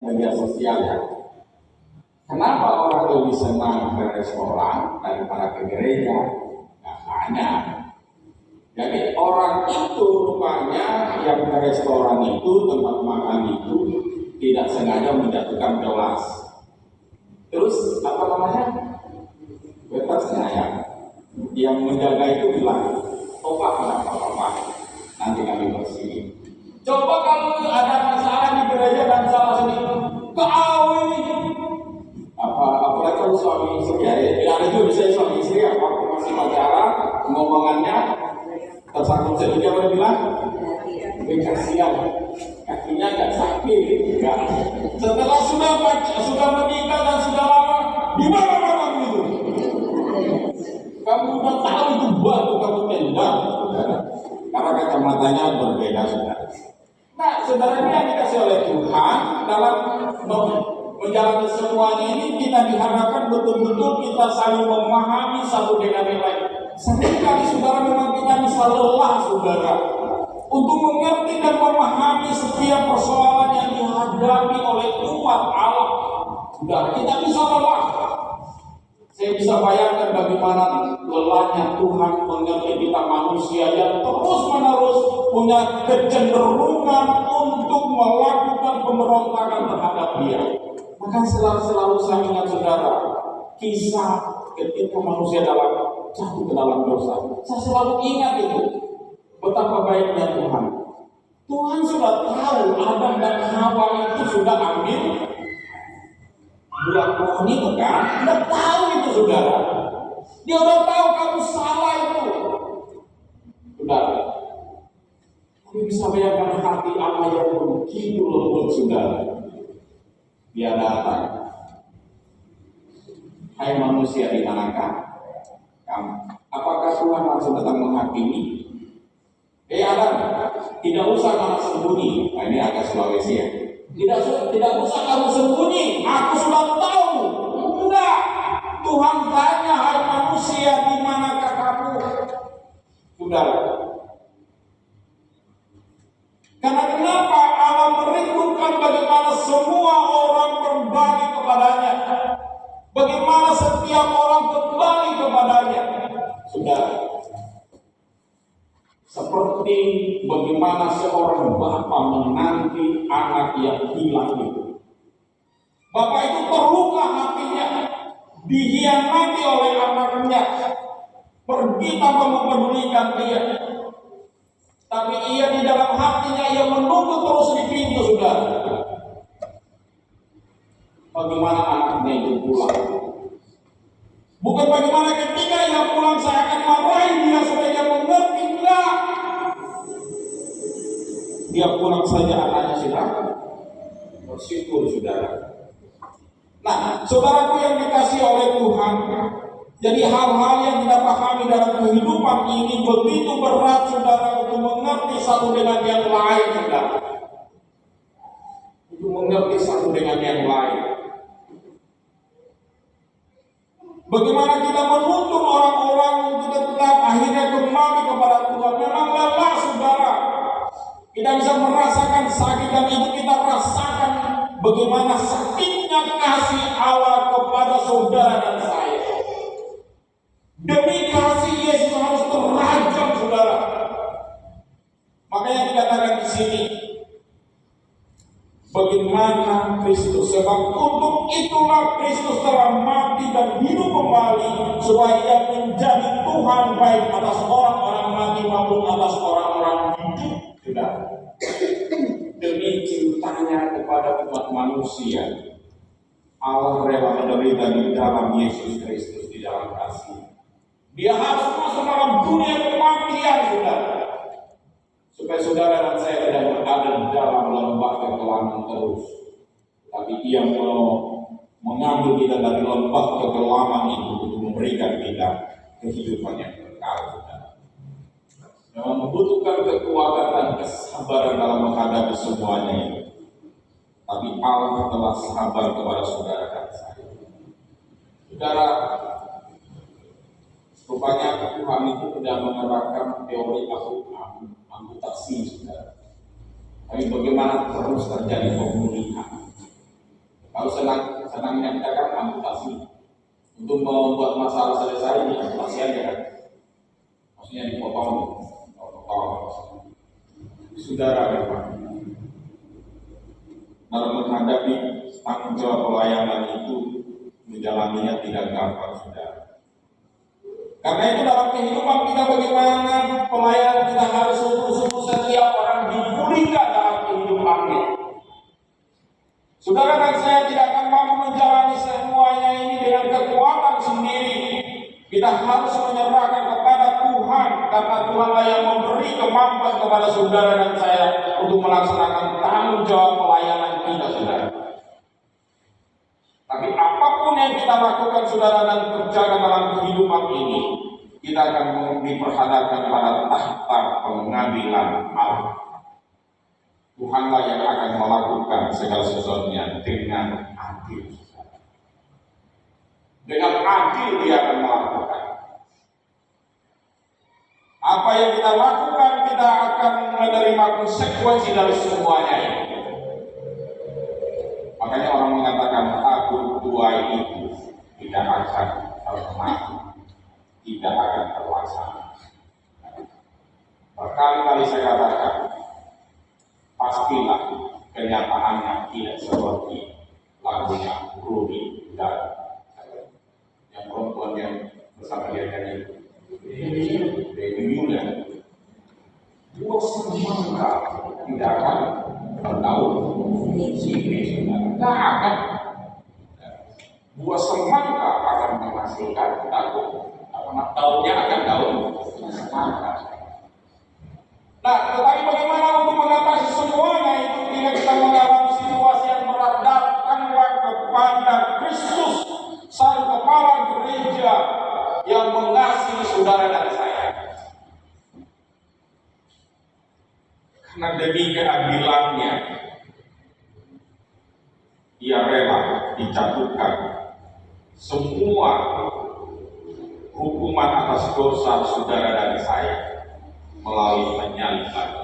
media sosial ya. Kenapa orang lebih senang ke restoran daripada ke gereja? Nah, banyak. Jadi orang itu rupanya yang ke restoran itu, tempat makan itu tidak sengaja menjatuhkan gelas. Terus apa namanya? Waitersnya ya, yang menjaga itu bilang, "Oh Pak, nggak apa-apa, nanti kami bersihin." Coba kalau ada masalah di gereja dan salah sedikit, kau ini apalagi kalau suami istri ya, ada juga bisa suami istri ya, waktu masih pacaran ngomongannya tersangkut sedikit apa bilang, kasihan kakinya agak sakit ya. Setelah sudah menikah dan sudah lama, di mana kamu itu? Kamu udah tahu itu batu kamu tendang, karena kacamatanya berbeda saudara. Nah, saudara ini yang dikasih oleh Tuhan dalam menjalani semuanya ini, kita diharapkan betul-betul kita saling memahami satu dengan yang lain. Seringkali saudara memang kita bisa lelah saudara untuk mengerti dan memahami setiap persoalan yang dihadapi oleh umat Allah. Saudara, kita bisa lelah. Saya bisa bayangkan bagaimana lelahnya Tuhan mengerti kita manusia yang terus-menerus punya kecenderungan untuk melakukan pemberontakan terhadap Dia. Maka selalu saya ingat saudara, kisah ketika manusia jatuh ke dalam dosa. Saya selalu ingat itu, betapa baiknya Tuhan. Tuhan sudah tahu Adam dan Hawa itu sudah ambil buah pohon itu kan, udah tahu itu saudara. Dia udah tahu kamu salah itu, saudara. Kamu bisa bayangkan hati Allah yang begitu lembut saudara. Dia datang, hai manusia di manakah kamu? Apakah Tuhan langsung datang menghakimi? Adam, tidak usah kamu sembunyi. Nah, ini agak Sulawesi ya. Tidak usah kamu sembunyi, aku sudah tahu. Enggak, Tuhan tanya, hai manusia, di manakah kamu? Saudara, karena kenapa Allah merindukan bagaimana semua orang kembali kepadanya, bagaimana setiap orang kembali kepadanya, saudara. Seperti bagaimana seorang bapak menanti anak yang hilang itu. Bapak itu terluka hatinya, dihianati oleh anaknya, pergi tanpa mempedulikan dia. Tapi ia di dalam hatinya, ia menunggu terus di pintu, saudara. Bagaimana anaknya itu pulang? Bukan bagaimana ketika ia pulang saya akan marahi dia supaya dia mengerti. Enggak. Dia pulang saja anaknya sudah bersyukur saudara. Nah, saudaraku yang dikasihi oleh Tuhan, jadi hal-hal yang kita pahami dalam kehidupan ini begitu berat saudara untuk mengerti satu dengan yang lain saudara. Untuk mengerti satu dengan yang lain. Bagaimana kita menuntun orang-orang untuk tetap akhirnya kembali kepada Tuhan. Memang lelah saudara. Kita bisa merasakan sakit dan itu kita rasakan bagaimana sakitnya kasih Allah kepada saudara dan saya. Demi kasih Yesus harus terrajam saudara. Makanya dikatakan di sini, bagaimana Kristus, sebab untuk itulah Kristus telah mati dan hidup kembali supaya Ia menjadi Tuhan baik atas orang-orang mati maupun atas orang-orang hidup. Sudah. Demi cintanya kepada umat manusia, Allah rela menderita di dalam Yesus Kristus, di dalam kasih. Dia harus masuk dalam dunia kematian saudara, supaya saudara dan saya tidak berada di dalam lembah kegelapan terus. Tapi Ia mau mengambil kita dari lembah kegelapan itu untuk memberikan kita kehidupan yang kekal. Memang membutuhkan kekuatan dan kesabaran dalam menghadapi semuanya ini. Tapi Allah telah sabar kepada saudara dan saya. Saudara, rupanya Tuhan itu tidak menerapkan teori amputasi saudara. Tapi bagaimana terus terjadi pemulihan. Kalau senangnya kita kan amputasi. Untuk membuat masalah selesai, ini amputasi aja kan. Maksudnya dipotong. Saudara memang dalam menghadapi tanggung jawab pelayanan itu menjalaninya tidak gampang, saudara. Karena itu dalam kehidupan kita bagaimana pelayanan kita harus sungguh-sungguh setiap orang dipulihkan dalam kehidupannya. Saudara dan saya tidak akan mampu menjalani semuanya ini dengan kekuatan sendiri. Kita harus menyerahkan kepada Tuhan, karena Tuhanlah yang memberi kemampuan kepada saudara dan saya untuk melaksanakan tanggung jawab pelayanan kita, saudara. Tapi apapun yang kita lakukan, saudara, dan kerjakan dalam kehidupan ini, kita akan diperhadapkan pada tahta pengadilan Allah. Tuhanlah yang akan melakukan segala sesuatunya dengan adil. Dengan adil Dia akan melakukan. Apa yang kita lakukan, kita akan menerima konsekuensi dari semuanya ini. Makanya orang mengatakan aku tuai itu tidak akan pernah, tidak akan terlaksana. Berkali-kali saya katakan, pastilah kenyataannya tidak seperti lagunya Rudy dan yang perempuan yang bersama dia tadi, Dewi Yulia. Dua semangka tidak akan berdaun, sini tidak akan. Buah semangka akan menghasilkan daun, karena daunnya akan daun semangka. Nah, tetapi bagaimana untuk mengatasi semuanya itu ketika kita mengalami situasi yang berat? Datanglah kepada Kristus, sang kepala gereja yang mengasihi saudara dan saya. Karena demi keadilannya, Ia rela dijatuhkan semua hukuman atas dosa saudara dan saya melalui penyaliban.